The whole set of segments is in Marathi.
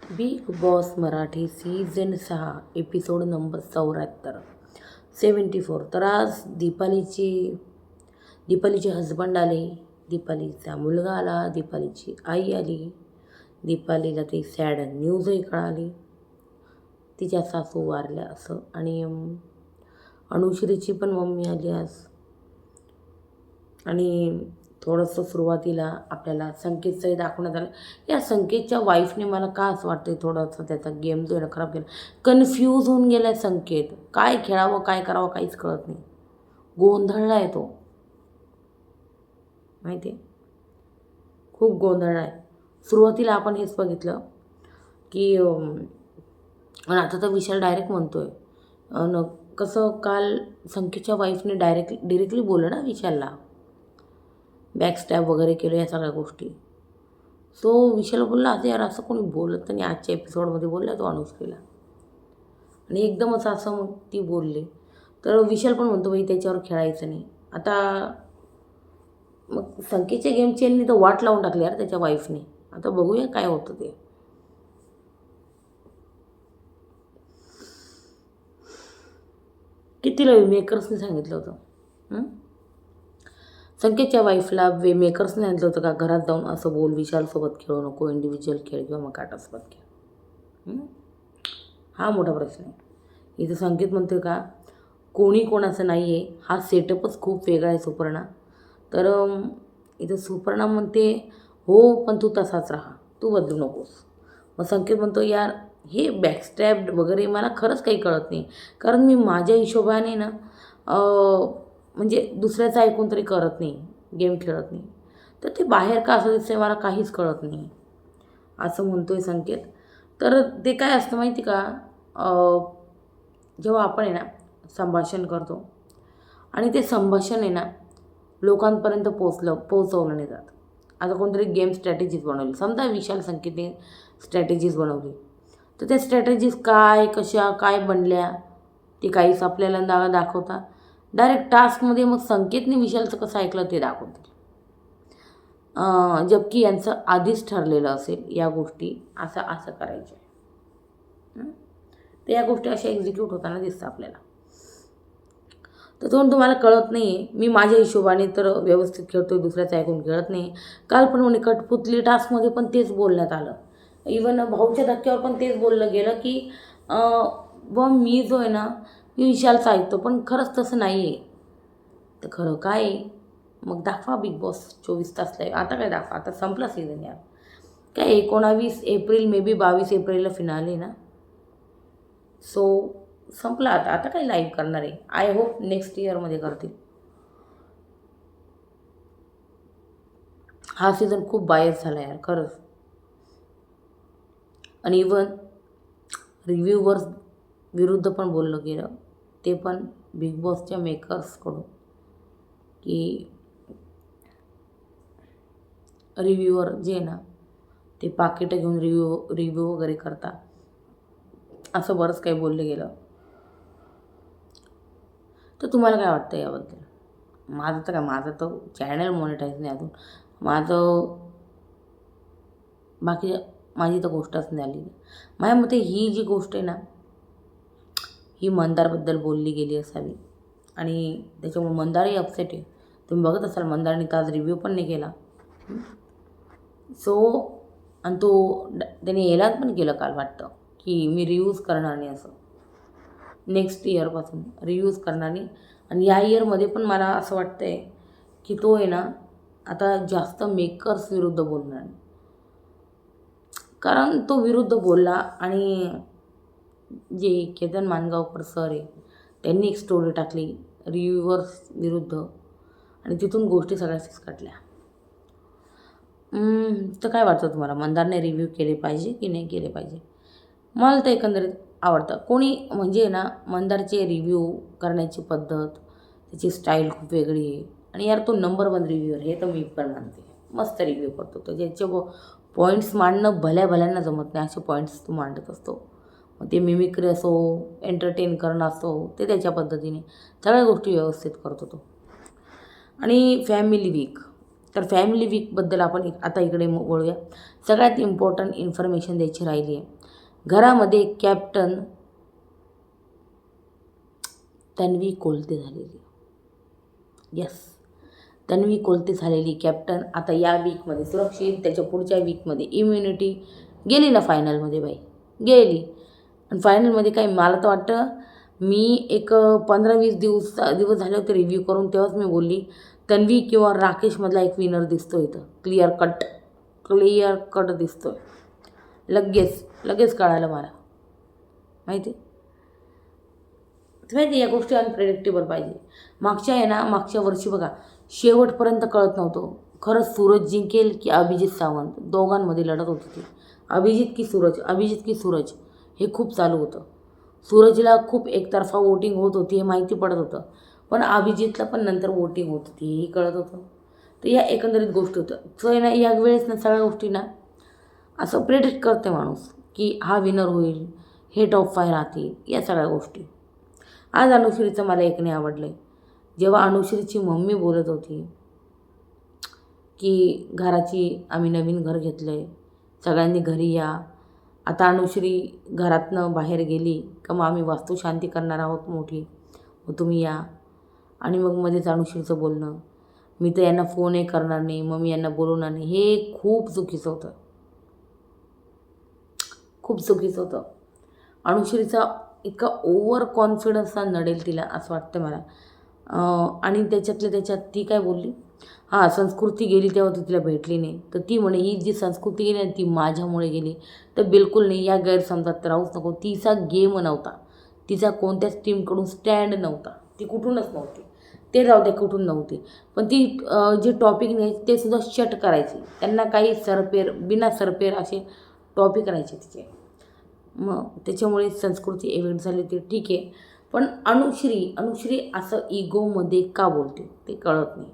Big boss Marathi season 6 episode number 74. तर आज दीपालीचे हजबंड आले, दीपालीचा मुलगा आला, दीपालीची आई आली. दीपालीला ती सॅड न्यूजही कळाली, तिच्या सासू वारल्या असं. आणि अनुश्रीची पण मम्मी आली आज. आणि थोडंसं सुरुवातीला आपल्याला संकेतचंही दाखवण्यात आलं. या संकेतच्या वाईफने मला का असं वाटतं थोडंसं त्याचा गेम जो आहे ना खराब केला. कन्फ्यूज होऊन गेला आहे संकेत. काय खेळावं काय करावं काहीच कळत नाही. गोंधळला आहे तो, माहिती आहे, खूप गोंधळला आहे. सुरुवातीला आपण हेच बघितलं की आणि आता तर विशाल डायरेक्ट म्हणतोय कसं काल संकेतच्या वाईफने डिरेक्टली बोललं ना विशालला, बॅकस्टॅब वगैरे केलं या सगळ्या गोष्टी. सो विशाल बोलला आता यार असं कोणी बोलत नाही. आजच्या एपिसोडमध्ये बोलला तो अनुश्रीला आणि एकदमच असं मग ती बोलली. तर विशाल पण म्हणतो बाई त्याच्यावर खेळायचं नाही. आता मग संकेतच्या गेम चेननी तर वाट लावून टाकली यार त्याच्या वाईफने. आता बघूया काय होतं ते. कितीला मेकर्सने सांगितलं होतं संकेतच्या वाईफला मेकर्सने सांगितलं होतं का घरात जाऊन असं बोल, विशालसोबत खेळू नको, इंडिव्हिज्युअल खेळ किंवा मग काटासोबत खेळ. हा मोठा प्रश्न आहे. इथं संकेत म्हणतोय का कोणी कोणाचं नाही आहे. हा सेटअपच खूप वेगळा आहे सुपर्णा. तर इथं सुपर्णा म्हणते हो पण तू तसाच राहा, तू बदलू नकोस. मग संकेत म्हणतो यार हे बॅकस्टॅब वगैरे मला खरंच काही कळत नाही. कारण मी माझ्या हिशोबाने ना म्हणजे दुसऱ्याचं ऐकून तरी करत नाही, गेम खेळत नाही. तर ते बाहेर का असं दिसतंय मला काहीच कळत नाही असं म्हणतो आहे संकेत. तर ते काय असतं माहिती का, जेव्हा आपण आहे ना संभाषण करतो आणि ते संभाषण आहे ना लोकांपर्यंत पोचवलं नाही जात. आता कोणतरी गेम स्ट्रॅटेजीज बनवली, समजा विशाल संकेतने स्ट्रॅटेजीज बनवली, तर त्या स्ट्रॅटेजीज काय कशा काय बनल्या ते काहीच आपल्याला दाखवता. डायरेक्ट टास्कमध्ये मग संकेतने विशालचं कसं ऐकलं ते दाखवतील. जबकी यांचं आधीच ठरलेलं असेल या गोष्टी असं असं करायच्या. तर या गोष्टी अशा एक्झिक्यूट होताना दिसतं आपल्याला. तर तो तुम्हाला कळत नाही आहे. मी माझ्या हिशोबाने तर व्यवस्थित खेळतो आहे, दुसऱ्याचं ऐकून खेळत नाही. काल पण म्हणे कठपुतली टास्कमध्ये पण तेच बोलण्यात आलं. इवन भाऊच्या धक्क्यावर पण तेच बोललं गेलं की मी जो आहे ना मी विशालचं ऐकतो, पण खरंच तसं नाही आहे. तर खरं काय आहे मग दाखवा बिग बॉस 24 तास लाईव्ह. आता काय दाखवा, आता संपला सीझन यार. काय 19 एप्रिल मे बी 22 एप्रिलला फिनाले ना. सो संपला आता. आता काय लाईव्ह करणार आहे. आय होप नेक्स्ट इयरमध्ये करतील. हा सीझन खूप बायस झाला यार खरंच. आणि इवन रिव्ह्यूवर्स विरुद्ध पण बोललं गेलं, ते पण बिग बॉसच्या मेकर्सकडून, की रिव्ह्यूवर जे आहे ना ते पाकिटं घेऊन रिव्ह्यू वगैरे करतात, असं बरंच काही बोललं गेलं. तर तुम्हाला काय वाटतं याबद्दल? माझं तर चॅनल मॉनिटाईज नाही अजून. माझी तर गोष्टच नाही आली. माझ्या मते ही जी गोष्ट आहे ना ही मंदारबद्दल बोलली गेली असावी आणि त्याच्यामुळे मंदारही अपसेट आहे. तुम्ही बघत असाल मंदारने तर आज रिव्ह्यू पण नाही केला. सो आणि त्याने एलान पण केलं काल वाटतं की मी रिव्ह्यूज करणार नाही असं. नेक्स्ट इयरपासून रिव्ह्यूज करणार नाही. आणि या इयरमध्ये पण मला असं वाटतं आहे की तो आहे ना आता जास्त मेकर्स विरुद्ध बोलणार नाही. कारण तो विरुद्ध बोलला आणि जे केतन मानगावकर सर आहे त्यांनी एक स्टोरी टाकली रिव्ह्यूवर्स विरुद्ध आणि तिथून गोष्टी सगळ्या फिसकटल्या. तर काय वाटतं तुम्हाला, मंदारने रिव्ह्यू केले पाहिजे की नाही केले पाहिजे? मला तर एकंदरीत आवडतं. कोणी म्हणजे ना मंदारचे रिव्ह्यू करण्याची पद्धत, त्याची स्टाईल खूप वेगळी आहे. आणि यार तो नंबर 1 रिव्ह्यूअर हे तर मी पण मानते. मस्त रिव्ह्यू करतो तो. ज्याचे पॉईंट्स मांडणं भल्यांना जमत नाही असे पॉईंट्स तो मांडत असतो. मग ते मिमिक्री असो, एंटरटेन करणं असो, ते त्याच्या पद्धतीने सगळ्या गोष्टी व्यवस्थित करतो तो. आणि फॅमिली वीक तर फॅमिली वीकबद्दल आपण आता इकडे वळूया. सगळ्यात इम्पॉर्टंट इन्फॉर्मेशन द्यायची राहिली आहे. घरामध्ये कॅप्टन तन्वी कोलते झालेली. यस, तन्वी कोलते झालेली कॅप्टन आता या वीकमध्ये सुरक्षित. त्याच्या पुढच्या वीकमध्ये इम्युनिटी गेली ना फायनलमध्ये, बाई गेली. आणि फायनलमध्ये काय, मला तर वाटतं मी एक 15-20 दिवस झाले होते रिव्ह्यू करून, तेव्हाच मी बोलली तन्वी किंवा राकेशमधला एक विनर दिसतो इथं. क्लिअर कट दिसतोय. लगेच कळालं मला. माहिती या गोष्टी अनप्रेडिक्टेबल पाहिजे. मागच्या वर्षी बघा शेवटपर्यंत कळत नव्हतं खरंच सूरज जिंकेल की अभिजित सावंत. दोघांमध्ये लढत होती ती, अभिजित की सूरज हे खूप चालू होतं. सूरजला खूप एकतर्फा वोटिंग होत होती हे माहिती पडत होतं, पण अभिजितला पण नंतर वोटिंग होत होती हेही कळत होतं. तर या एकंदरीत गोष्टी होतं. सो ना या वेळेस ना सगळ्या गोष्टी ना असं प्रेडिक्ट करते माणूस की हा विनर होईल, हे टॉप 5 राहतील, या सगळ्या गोष्टी. आज अनुश्रीचं मला एक नाही आवडलं आहे. जेव्हा अनुश्रीची मम्मी बोलत होती की आम्ही नवीन घर घेतलं आहे, सगळ्यांनी घरी या. आता अनुश्री घरातनं बाहेर गेली का मग आम्ही वास्तुशांती करणार आहोत मोठी, मग तुम्ही या. आणि मग मध्येच अनुश्रीचं बोलणं, मी तर यांना फोनही करणार नाही, मग मी यांना बोलवणार नाही. हे खूप चुकीचं होतं. अनुश्रीचा इतका ओव्हर कॉन्फिडन्स नडेल तिला असं वाटतं मला. आणि त्याच्यात ती काय बोलली, संस्कृती गेली तेव्हा ती तिला भेटली नाही. तर ती म्हणे ही जी संस्कृती गेली ना ती माझ्यामुळे गेली. तर बिलकुल नाही, या गैरसमजात राहूच नको. तिचा गेम नव्हता, तिचा कोणत्याच टीमकडून स्टँड नव्हता, ती कुठूनच नव्हती. ते जाऊ दे कुठून नव्हती, पण ती जे टॉपिक न्यायची ते सुद्धा शट करायची. त्यांना काही बिना सरपेर असे टॉपिक करायचे तिचे. मग त्याच्यामुळे संस्कृती इव्हेंट झाली ते ठीक आहे, पण अनुश्री असं इगोमध्ये का बोलते ते कळत नाही.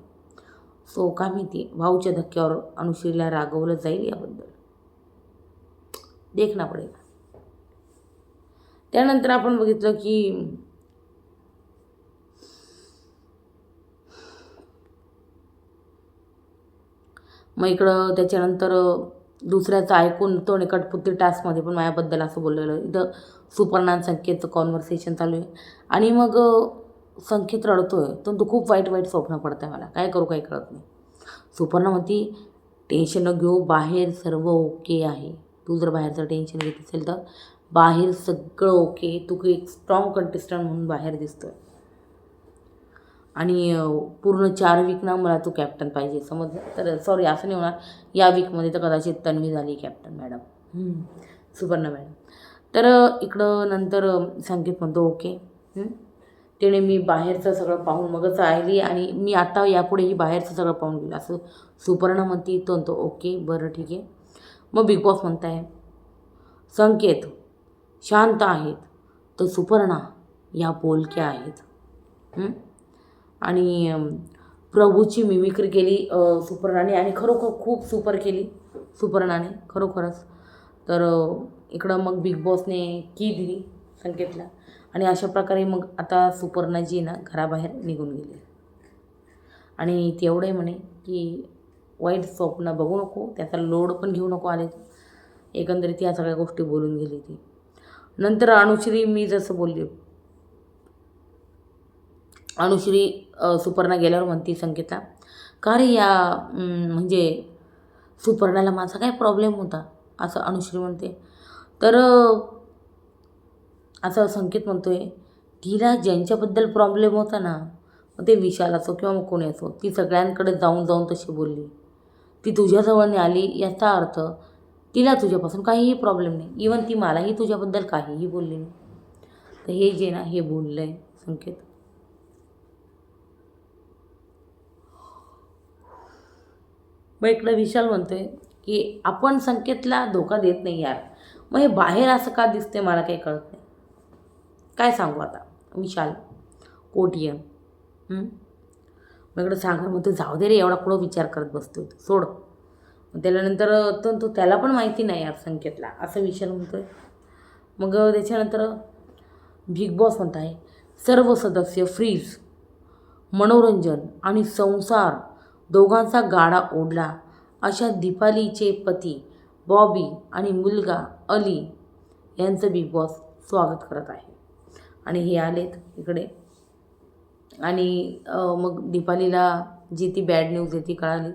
सो काय माहिती भाऊच्या धक्क्यावर अनुश्रीला रागवलं जाईल याबद्दल देखना पडेल. त्यानंतर आपण बघितलं की मग इकडं त्याच्यानंतर दुसऱ्याचं ऐकून तो कठपुतळी टास्कमध्ये पण माझ्याबद्दल असं बोललेलं. इथं सुपर्णा संकेतचं कॉन्व्हर्सेशन चालू आहे आणि मग संकेत रडतोय. तो खूप वाईट स्वप्न पडतं आहे मला, काय करू काही कळत नाही. सुपर्णा म्हणती टेन्शन न घेऊ, बाहेर सर्व ओके आहे. तू जर बाहेरचं टेन्शन घेत असेल तर बाहेर सगळं ओके. तू एक स्ट्रॉंग कंटेस्टंट म्हणून बाहेर दिसतोय आणि पूर्ण 4 वीक ना मला तू कॅप्टन पाहिजे, समजलं. तर सॉरी असं नाही होणार, या वीकमध्ये तर कदाचित तन्वी झाली कॅप्टन मॅडम, सुपर्णा मॅडम. तर इकडं नंतर संकेत म्हणतो ओके, तिने मी बाहेरचं सगळं पाहून मगच आली आणि मी आता यापुढेही बाहेरचं सगळं पाहून गेलं असं सुपर्णा म्हणते. तो म्हणतो ओके बरं ठीक आहे. मग बिग बॉस म्हणताय संकेत शांत आहेत तर सुपर्णा या बोलक्या आहेत. आणि प्रभूची मिमिक्री केली सुपर्णाने आणि खरोखर खूप सुपर केली सुपर्णाने खरोखरच. तर इकडं मग बिग बॉसने की दिली संकेतला आणि अशा प्रकारे मग आता सुपर्णा जी ना घराबाहेर निघून गेली. आणि ती एवढे म्हणे की वाईट स्वप्न बघू नको, त्याचा लोड पण घेऊ नको आले. एकंदरीत या सगळ्या गोष्टी बोलून गेली ती. नंतर अनुश्री, मी जसं बोलली, अनुश्री सुपर्णा गेल्यावर म्हणते संकेतला का रे या म्हणजे सुपर्णाला माझा काय प्रॉब्लेम होता असं अनुश्री म्हणते. तर असं संकेत म्हणतोय तिला ज्यांच्याबद्दल प्रॉब्लेम होता ना, मग ते विशाल असो किंवा मग कोणी असो, ती सगळ्यांकडे जाऊन तशी बोलली. ती तुझ्याजवळ नाही आली याचा अर्थ तिला तुझ्यापासून काहीही प्रॉब्लेम नाही. इवन ती मलाही तुझ्याबद्दल काहीही बोलली नाही. तर हे जे ना हे बोललं आहे संकेत. मग इकडं विशाल म्हणतोय की आपण संकेतला धोका देत नाही यार, मग हे बाहेर असं का दिसते मला काही कळत नाही. काय सांगू आता विशाल कोटियन. मग इकडं सागर म्हणतो जाऊ दे रे, एवढा कुठं विचार करत बसतोय सोड. मग त्याच्यानंतर तो त्याला पण माहिती नाही यार संकेतला असं विशाल म्हणतोय. मग त्याच्यानंतर बिग बॉस म्हणत आहे सर्व सदस्य फ्रीज, मनोरंजन आणि संसार दोघांचा गाडा ओढला. अशा दीपालीचे पती बॉबी आणि मुलगा अली यांचं बिग बॉस स्वागत करत आहे. आणि हे आलेत इकडे. आणि मग दीपालीला जी ती बॅड न्यूज आहे ती कळाली.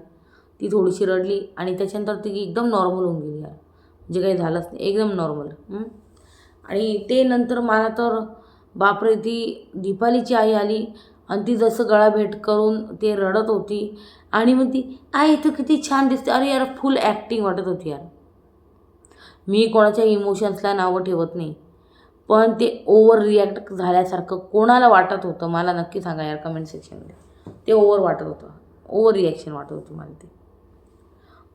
ती थोडीशी रडली आणि त्याच्यानंतर ती एकदम नॉर्मल होऊन गेली यार. म्हणजे काही झालंच नाही, एकदम नॉर्मल. आणि ते नंतर मला तर बापरे, ती दीपालीची आई आली आणि ती जसं गळा भेट करून ते रडत होती आणि मग ती आई तू किती छान दिसते. अरे यार, फुल ॲक्टिंग वाटत होती यार. मी कोणाच्या इमोशन्सला नावं ठेवत नाही, पण ते ओव्हर रिॲक्ट झाल्यासारखं कोणाला वाटत होतं मला नक्की सांगा यार कमेंट सेक्शनमध्ये. ते ओव्हर वाटत होतं, ओव्हर रिॲक्शन वाटत होती मला ते.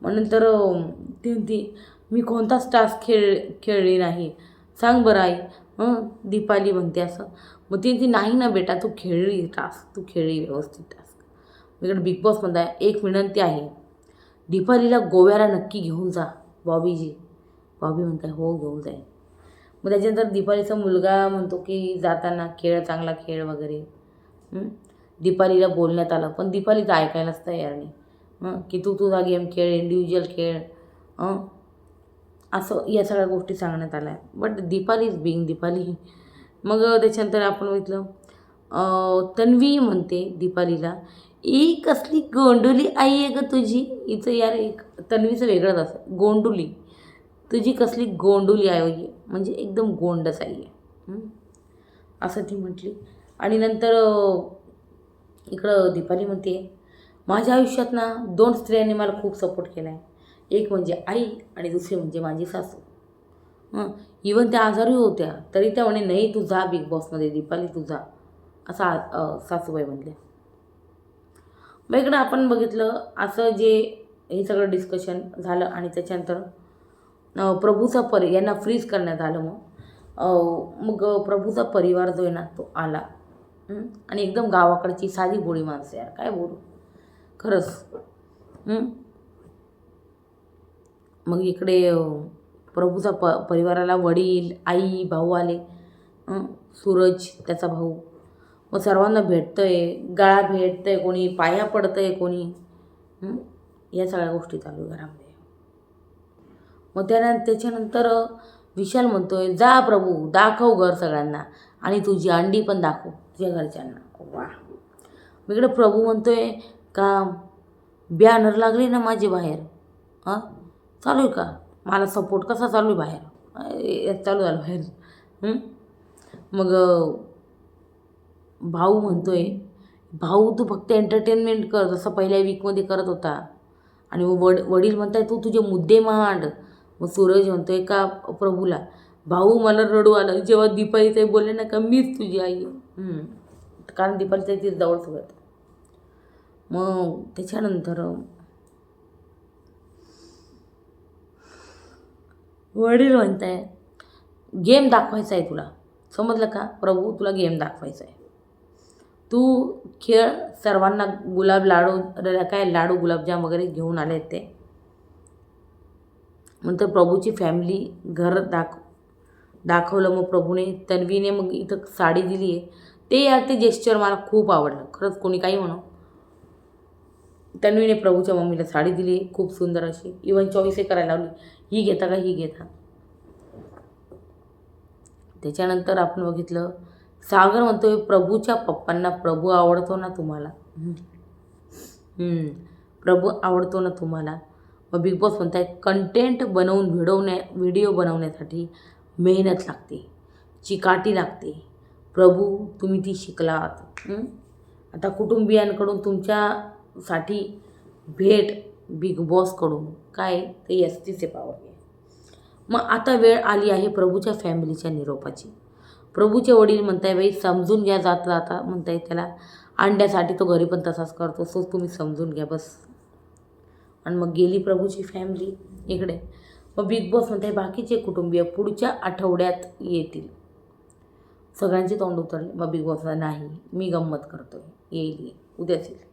मग नंतर ती म्हणती मी कोणताच टास्क खेळली नाही, सांग बरं आई. दीपाली म्हणते असं. मग ती नाही ना बेटा, तू खेळली टास्क, तू खेळली व्यवस्थित टास्क. इकडे बिग बॉस म्हणताय एक विनंती आहे, दीपालीला गोव्याला नक्की घेऊन जा बॉबीजी. बॉबी म्हणताय हो घेऊन जाईल. मग त्याच्यानंतर दीपालीचा मुलगा म्हणतो की जाताना खेळ, चांगला खेळ वगैरे. दीपालीला बोलण्यात आलं, पण दीपालीचं ऐकायलाच तयार नाही. की तू तुझा गेम खेळ, इंडिव्हिज्युअल खेळ, असं या सगळ्या गोष्टी सांगण्यात आल्या. But Deepali is being Deepali. मग त्याच्यानंतर आपण बघितलं तन्वी म्हणते दीपालीला, ही कसली गोंडुली आई आहे गं तुझी. हिचं यार एक तन्वीचं वेगळंच असं, गोंडुली, तुझी कसली गोंडुली आई आहे, म्हणजे एकदम गोंडच आई आहे असं ती म्हटली. आणि नंतर इकडं दीपाली म्हणते माझ्या आयुष्यात ना 2 स्त्रियांनी मला खूप सपोर्ट केला आहे. एक म्हणजे आई आणि दुसरी म्हणजे माझी सासू. इवन त्या आजारी होत्या तरी त्या म्हणे नाही तू जा बिग बॉसमध्ये दीपाली तू जा, असा सासूबाई म्हणल्या. मग इकडं आपण बघितलं असं जे हे सगळं डिस्कशन झालं आणि त्याच्यानंतर प्रभूचा यांना फ्रीज करण्यात आलं. मग प्रभूचा परिवार जो आहे ना तो आला आणि एकदम गावाकडची साधी बोळी माणसं यार, काय बोलू खरंच. मग इकडे प्रभूचा परिवाराला वडील, आई, भाऊ आले. सूरज त्याचा भाऊ. मग सर्वांना भेटतंय, गळा भेटतंय, कोणी पाया पडतंय, कोणी या सगळ्या गोष्टी चालू आहे घरामध्ये. मग त्याच्यानंतर विशाल म्हणतोय जा प्रभू दाखव घर सगळ्यांना आणि तुझी अंडी पण दाखव तुझ्या घरच्यांना. वा. मग इकडे प्रभू म्हणतोय का बॅनर लागले ना माझे बाहेर, चालू आहे का मला सपोर्ट कसा चालू आहे बाहेर, चालू झालं बाहेर. मग भाऊ म्हणतोय भाऊ तू फक्त एंटरटेनमेंट कर जसं पहिल्या वीकमध्ये करत होता. आणि वडील म्हणताय तू तुझे मुद्दे मांड. मग सूरज म्हणतोय का प्रभूला भाऊ मला रडू आलं जेव्हा दीपालीताई बोलले ना का मीच तुझी आई आहे. कारण दीपालीताई ती जवळ सगळं. मग त्याच्यानंतर वडील म्हणताय गेम दाखवायचा आहे तुला, समजलं का प्रभू, तुला गेम दाखवायचा आहे. तू खेळ, सर्वांना गुलाब लाडू लाडू गुलाबजाम वगैरे घेऊन आले ते. नंतर प्रभूची फॅमिली घर दाखवलं. मग प्रभूने तन्वीने मग इथं साडी दिली आहे ते यार, ते जेस्चर मला खूप आवडलं खरंच. कोणी काही म्हणो, तन्वीने प्रभूच्या मम्मीला साडी दिली खूप सुंदर अशी. इवन चॉईसही करायला लावली, ही घेता का ही घेता. त्याच्यानंतर आपण बघितलं सागर म्हणतोय प्रभूच्या पप्पांना प्रभू आवडतो ना तुम्हाला, प्रभू आवडतो ना तुम्हाला. मग बिग बॉस म्हणताय कंटेंट बनवून व्हिडिओ बनवण्यासाठी मेहनत लागते, चिकाटी लागते. प्रभू तुम्ही ती शिकलात. आता कुटुंबियांकडून तुमच्यासाठी भेट बिग बॉसकडून काय ते STचे पावर आहे. मग आता वेळ आली आहे प्रभूच्या फॅमिलीच्या निरोपाची. प्रभूचे वडील म्हणताय बाई समजून घ्या जाता म्हणताय त्याला अंड्यासाठी तो घरी पण तसाच करतो, सो तुम्ही समजून घ्या बस. आणि मग गेली प्रभूची फॅमिली इकडे. मग बिग बॉस म्हणताय बाकीचे कुटुंबीय पुढच्या आठवड्यात येतील. सगळ्यांचे तोंड उतरले. मग बिग बॉसला नाही मी गंमत करतोय, येईल उद्याच येईल.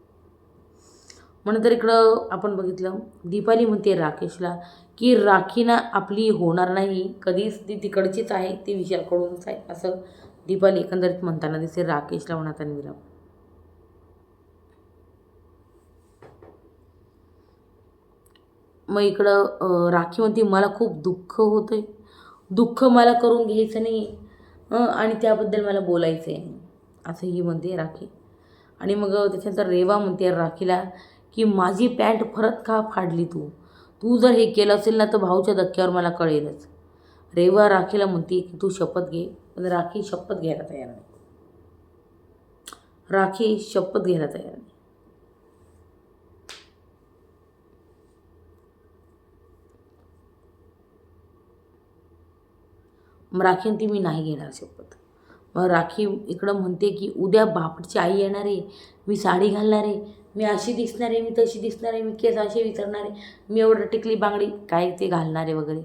म्हणून तर इकडं आपण बघितलं दीपाली म्हणते राकेशला की राखीना आपली होणार नाही कधीच, ती तिकडचीच आहे, ती विशालकडूनच आहे असं दीपाली एकंदरीत म्हणताना दिसते राकेशला म्हणा तन्वीला. मग इकडं राखी म्हणते मला खूप दुःख होतं आहे, दुःख मला करून घ्यायचं नाही आणि त्याबद्दल मला बोलायचं आहे असं ही म्हणते राखी. आणि मग त्याच्यानंतर रेवा म्हणते राखीला की माझी पॅन्ट परत का फाडली तू, तू जर हे केलं असेल ना तर भाऊच्या धक्क्यावर मला कळेलच. रेवा राखीला म्हणते की तू शपथ घे, पण राखी शपथ घ्यायला तयार नाही. राखी शपथ घ्यायला तयार नाही. मग राखी म्हणते मी नाही घेणार शपथ. मग राखी इकडं म्हणते की उद्या बापडची आई येणार आहे, मी साडी घालणार आहे, मी अशी दिसणार आहे, मी तशी दिसणार आहे, मी केस असे विचारणार आहे, मी एवढं टिकली बांगडी काय ते घालणार आहे वगैरे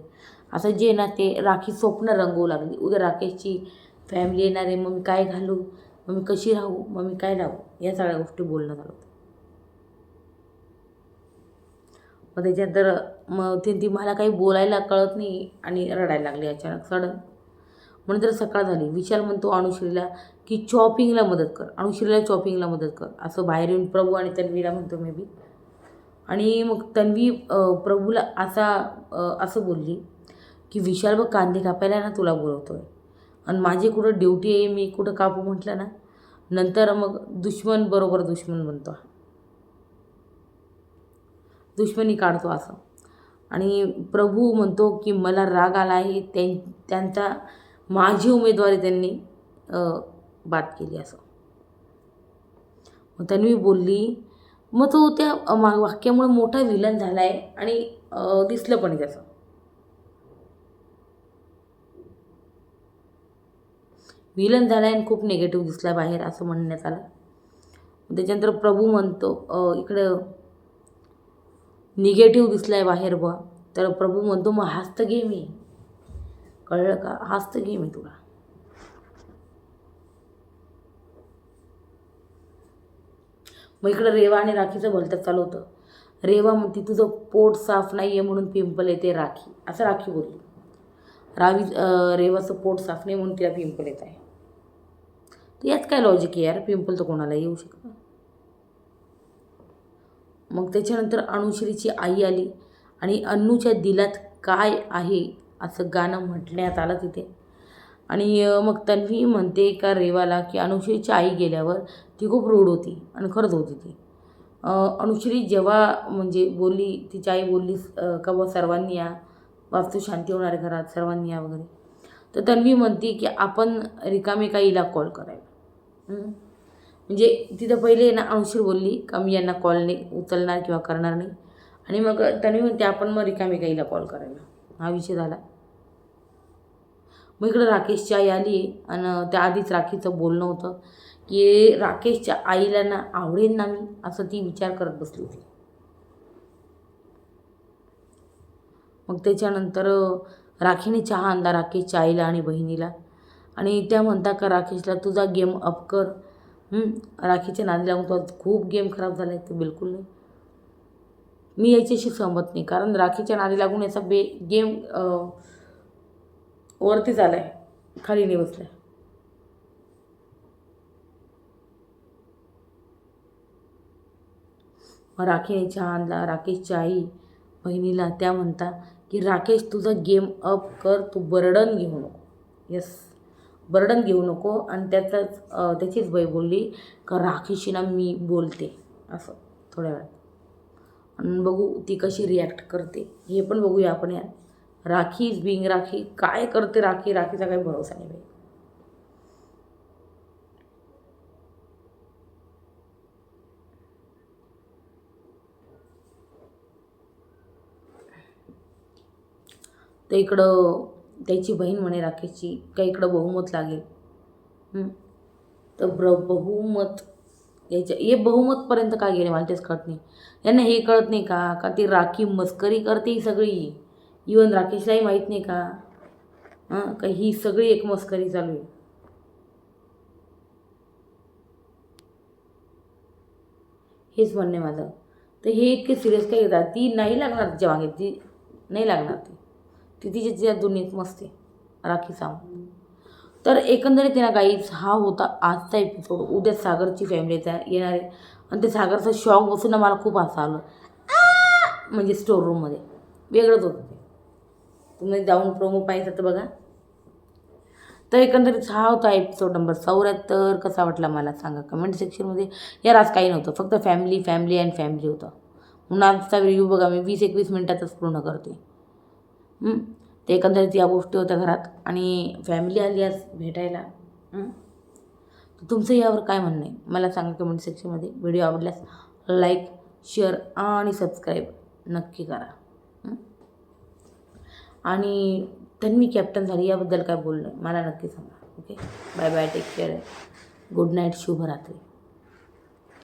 असं जे ना ते राखी स्वप्न रंगवू लागली. उद्या राकेशची फॅमिली येणार आहे, मग मी काय घालू, मग मी कशी राहू, मग मी काय राहू, या सगळ्या गोष्टी बोलणं झालं होतं. मग त्याच्यानंतर मग ती मला काही बोलायला कळत नाही आणि रडायला लागली अचानक सडन. म्हणून तर सकाळ झाली. विशाल म्हणतो अनुश्रीला की चॉपिंगला मदत कर, अनुश्रीला चॉपिंगला मदत कर असं बाहेर येऊन प्रभू आणि तन्वीला म्हणतो मे बी. आणि मग तन्वी प्रभूला असं बोलली की विशाल बघ कांदे कापायला ना तुला बोलवतो आहे आणि माझी कुठं ड्युटी आहे, मी कुठं कापू म्हटलं ना नंतर मग दुश्मन बरोबर दुश्मन बनतो, दुश्मनी काढतो असं. आणि प्रभू म्हणतो की मला राग आला आहे, त्यांचा माझी उमेदवारी त्यांनी बात केली असं. मग तन्वी बोलली मग तो त्या वाक्यामुळे मोठा विलन झाला आहे आणि दिसलं पण त्याचं. विलन झाला आहे आणि खूप निगेटिव्ह दिसला बाहेर असं म्हणण्यात आलं. त्याच्यानंतर प्रभू म्हणतो इकडं निगेटिव्ह दिसला आहे बाहेर बुवा. तर प्रभू म्हणतो मग हास्त घे मी, कळलं का, हास्त घे मी तुला. मग इकडं रेवा आणि राखीचं भलतं चालू होतं. रेवा म्हणते तुझं पोट साफ नाही आहे म्हणून पिंपल येते राखी, असं राखी बोलली. रेवाचं पोट साफ नाही म्हणून तिला पिंपल येत आहे. तर यात काय लॉजिक आहे यार, पिंपल तर कोणाला येऊ शकतं. मग त्याच्यानंतर अनुश्रीची आई आली आणि अन्नूच्या दिलात काय आहे असं गाणं म्हटण्यात आलं तिथे. आणि मग तन्वी म्हणते का रेवाला की अनुश्रीची आई गेल्यावर ती खूप रूढ होती आणि खरंच होती ती. अनुश्री जेव्हा म्हणजे बोलली, तिची आई बोलली का बा सर्वांनी या, वास्तू शांती होणार आहे घरात, सर्वांनी या वगैरे. तर तन्वी म्हणते की आपण रिकामे काहीला कॉल करायला. म्हणजे तिथं पहिले ना अनुश्री बोलली का मी यांना कॉल नाही उचलणार किंवा करणार नाही. आणि मग तन्वी म्हणते आपण मग रिकामे काहीला कॉल करायला, हा विषय झाला. मग इकडं राकेशची आई आली आहे आणि त्याआधीच राखीचं बोलणं होतं की राकेशच्या आईला ना आवडेल ना मी, असं ती विचार करत बसली होती. मग त्याच्यानंतर राखीने चहा आणला राकेशच्या आईला आणि बहिणीला. आणि त्या म्हणता का राकेशला तुझा गेम अप कर. राखीच्या नादी लागून तो खूप गेम खराब झाला आहे. ते बिलकुल नाही, मी याच्याशी सहमत नाही. कारण राखीच्या नादी लागून याचा गेम वरती झाला आहे, खाली नाही बसला आहे. मग राखीने चहा आणला राकेशच्या आई बहिणीला. त्या म्हणता की राकेश तुझा गेम अप कर, तू बर्डन घेऊ नको. येस, बर्डन घेऊ नको. आणि त्याचीच बाई बोलली का राकेशशी ना मी बोलते असं थोड्या वेळात, आणि बघू ती कशी रिॲक्ट करते हे पण बघूया आपण यार. राखी इज बिंग राखी, काय करते राखी, राखीचा काही भरोसा नाही बाई. तर इकडं त्याची बहीण म्हणे राकेशची का इकडं बहुमत लागेल. तर बहुमत हे बहुमतपर्यंत का गेले मला तेच कळत नाही. यांना हे कळत नाही का ती राखी मस्करी करते ही सगळी. इवन राकेशलाही माहीत नाही का ही सगळी एक मस्करी चालू आहे. हेच म्हणणे माझं. तर हे इतके सिरियस काय घेतात, ती नाही लागणार तिच्या मागे, ती नाही लागणार, ती तिच्या दुनियेत मस्त आहे राखी सावंत. तर एकंदरीत ना गाईज हा होता आजचा एपिसोड. उद्या सागरची फॅमिली येणार आहे आणि ते सागरचा शॉक बसून ना मला खूप हसा आलं. म्हणजे स्टोर रूममध्ये वेगळंच होतं ते. तुम्ही जाऊन प्रोमो पाहिजे तर बघा. तर एकंदरीत हा होता एपिसोड नंबर 74. कसा वाटला मला सांगा कमेंट सेक्शनमध्ये. यार आज काही नव्हतं, फक्त फॅमिली अँड फॅमिली होतं. म्हणून आजचा रिव्ह्यू बघा मी 20-21 मिनटातच पूर्ण करते. ते एकंदरीत या गोष्टी होत्या घरात आणि फॅमिली आली आज भेटायला. तर तुमचं यावर काय म्हणणं आहे मला सांगा कमेंट सेक्शनमध्ये. व्हिडिओ आवडल्यास लाईक, शेअर आणि सबस्क्राईब नक्की करा. आणि तन्वी कॅप्टन झाली याबद्दल काय बोलणं मला नक्की सांगा. Okay, bye bye, take care, good night, शुभरात्री.